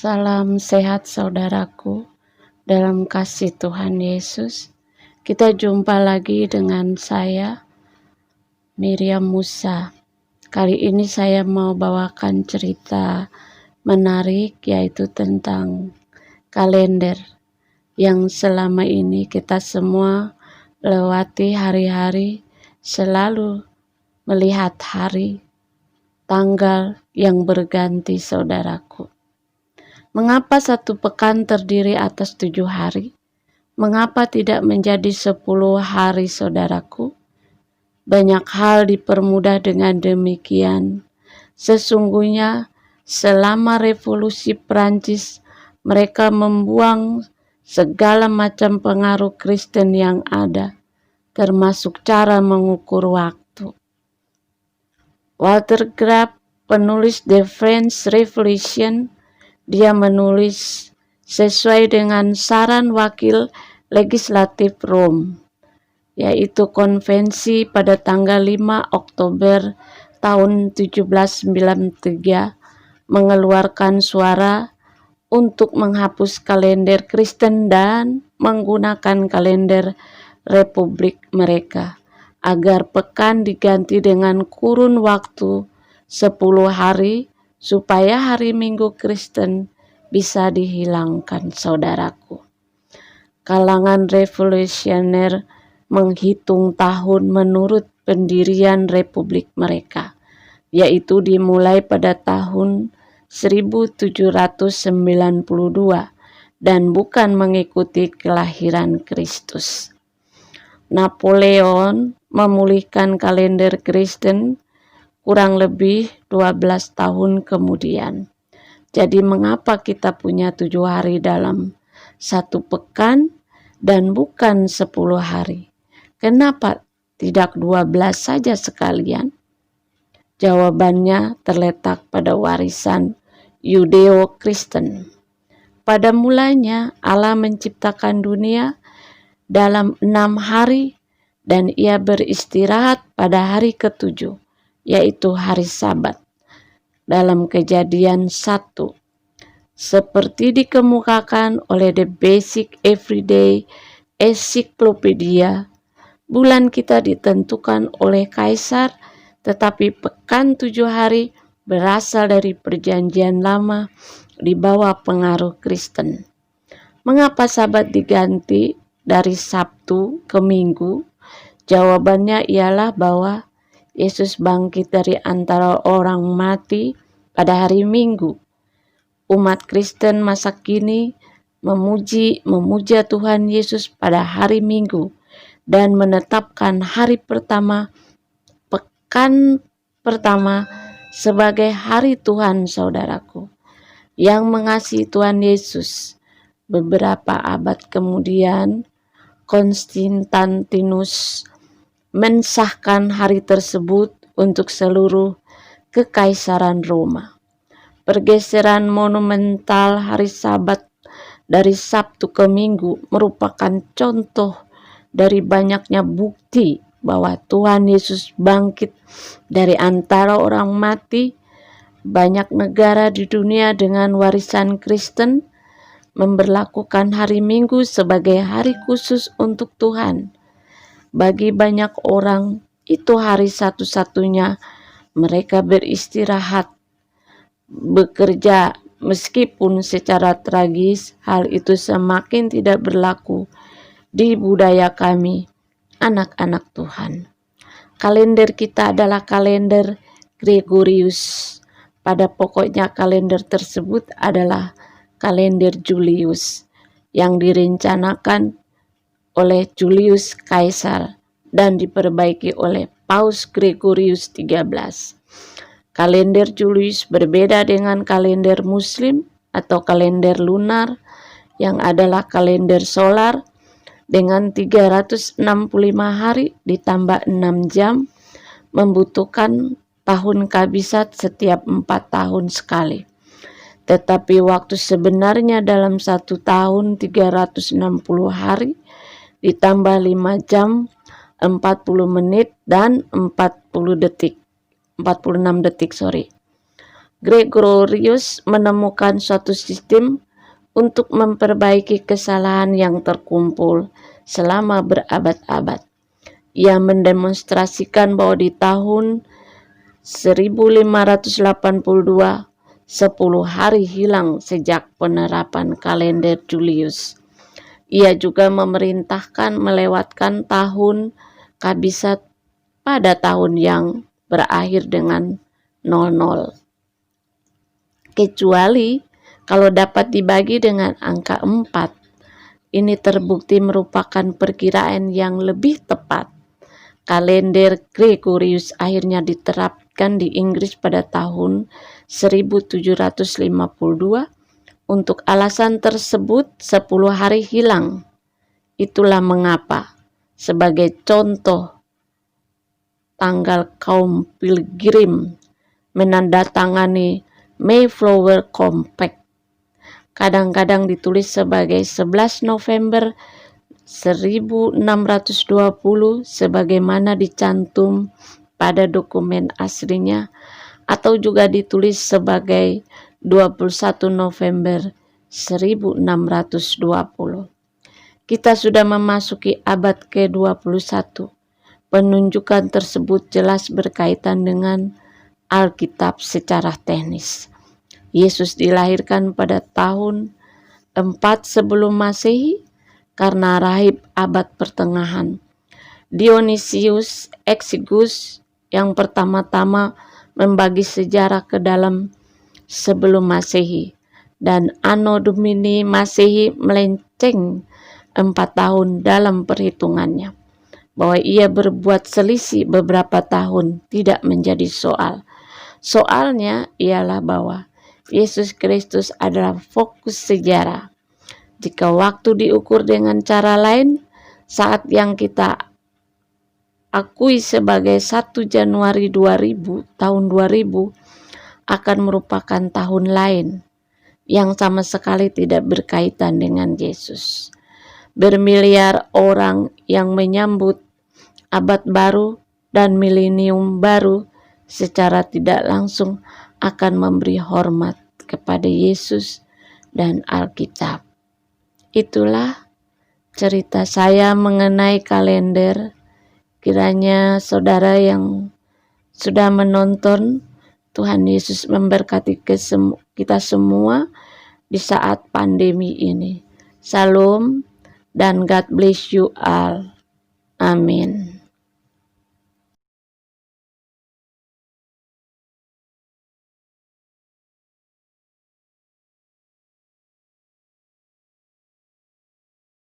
Salam sehat saudaraku, dalam kasih Tuhan Yesus. Kita jumpa lagi dengan saya, Miriam Musa. Kali ini saya mau bawakan cerita menarik, yaitu tentang kalender yang selama ini kita semua lewati hari-hari, selalu melihat hari, tanggal yang berganti saudaraku. Mengapa satu pekan terdiri atas 7 hari? Mengapa tidak menjadi 10 hari saudaraku? Banyak hal dipermudah dengan demikian. Sesungguhnya selama revolusi Prancis, mereka membuang segala macam pengaruh Kristen yang ada, termasuk cara mengukur waktu. Walter Graf, penulis The French Revolution, dia menulis sesuai dengan saran wakil legislatif Rome, yaitu konvensi pada tanggal 5 Oktober tahun 1793 mengeluarkan suara untuk menghapus kalender Kristen dan menggunakan kalender Republik mereka, agar pekan diganti dengan kurun waktu 10 hari, supaya hari Minggu Kristen bisa dihilangkan saudaraku. Kalangan revolusioner menghitung tahun menurut pendirian republik mereka, yaitu dimulai pada tahun 1792 dan bukan mengikuti kelahiran Kristus. Napoleon memulihkan kalender Kristen kurang lebih 12 tahun kemudian. Jadi mengapa kita punya 7 hari dalam satu pekan dan bukan 10 hari? Kenapa tidak 12 saja sekalian? Jawabannya terletak pada warisan Yudeo-Kristen. Pada mulanya Allah menciptakan dunia dalam 6 hari dan ia beristirahat pada hari ke-7, yaitu hari Sabat, dalam Kejadian 1. Seperti dikemukakan oleh The Basic Everyday Encyclopedia, bulan kita ditentukan oleh Kaisar, tetapi pekan 7 hari berasal dari Perjanjian Lama di bawah pengaruh Kristen. Mengapa Sabat diganti dari Sabtu ke Minggu? Jawabannya ialah bahwa Yesus bangkit dari antara orang mati pada hari Minggu. Umat Kristen masa kini memuja Tuhan Yesus pada hari Minggu dan menetapkan hari pertama, pekan pertama sebagai hari Tuhan saudaraku. Yang mengasihi Tuhan Yesus, beberapa abad kemudian Konstantinus mensahkan hari tersebut untuk seluruh kekaisaran Roma. Pergeseran monumental hari Sabat dari Sabtu ke Minggu merupakan contoh dari banyaknya bukti bahwa Tuhan Yesus bangkit dari antara orang mati. Banyak negara di dunia dengan warisan Kristen memberlakukan hari Minggu sebagai hari khusus untuk Tuhan. Bagi banyak orang, itu hari satu-satunya mereka beristirahat, bekerja. Meskipun secara tragis, hal itu semakin tidak berlaku di budaya kami, anak-anak Tuhan. Kalender kita adalah kalender Gregorius. Pada pokoknya kalender tersebut adalah kalender Julius yang direncanakan oleh Julius Kaisar dan diperbaiki oleh Paus Gregorius XIII. Kalender Julius berbeda dengan kalender Muslim atau kalender lunar yang adalah kalender solar dengan 365 hari ditambah 6 jam, membutuhkan tahun kabisat setiap 4 tahun sekali. Tetapi waktu sebenarnya dalam 1 tahun 360 hari ditambah 5 jam, 40 menit dan 46 detik. Gregorius menemukan suatu sistem untuk memperbaiki kesalahan yang terkumpul selama berabad-abad. Ia mendemonstrasikan bahwa di tahun 1582, 10 hari hilang sejak penerapan kalender Julius. Ia juga memerintahkan melewatkan tahun kabisat pada tahun yang berakhir dengan 00. Kecuali kalau dapat dibagi dengan angka 4. Ini terbukti merupakan perkiraan yang lebih tepat. Kalender Gregorius akhirnya diterapkan di Inggris pada tahun 1752. Untuk alasan tersebut 10 hari hilang. Itulah mengapa, sebagai contoh, tanggal kaum Pilgrim menandatangani Mayflower Compact kadang-kadang ditulis sebagai 11 November 1620 sebagaimana dicantum pada dokumen aslinya, atau juga ditulis sebagai 21 November 1620. Kita sudah memasuki abad ke-21. Penunjukan tersebut jelas berkaitan dengan Alkitab secara teknis. Yesus dilahirkan pada tahun 4 sebelum Masehi karena rahib abad pertengahan. Dionysius Exiguus yang pertama-tama membagi sejarah ke dalam sebelum Masehi, dan Anno Domini Masehi melenceng 4 tahun dalam perhitungannya. Bahwa ia berbuat selisih beberapa tahun tidak menjadi soal. Soalnya ialah bahwa Yesus Kristus adalah fokus sejarah. Jika waktu diukur dengan cara lain, saat yang kita akui sebagai 1 Januari 2000, tahun 2000, akan merupakan tahun lain yang sama sekali tidak berkaitan dengan Yesus. Bermiliar orang yang menyambut abad baru dan milenium baru secara tidak langsung akan memberi hormat kepada Yesus dan Alkitab. Itulah cerita saya mengenai kalender. Kiranya saudara yang sudah menonton, Tuhan Yesus memberkati kita semua di saat pandemi ini. Shalom dan God bless you all. Amin.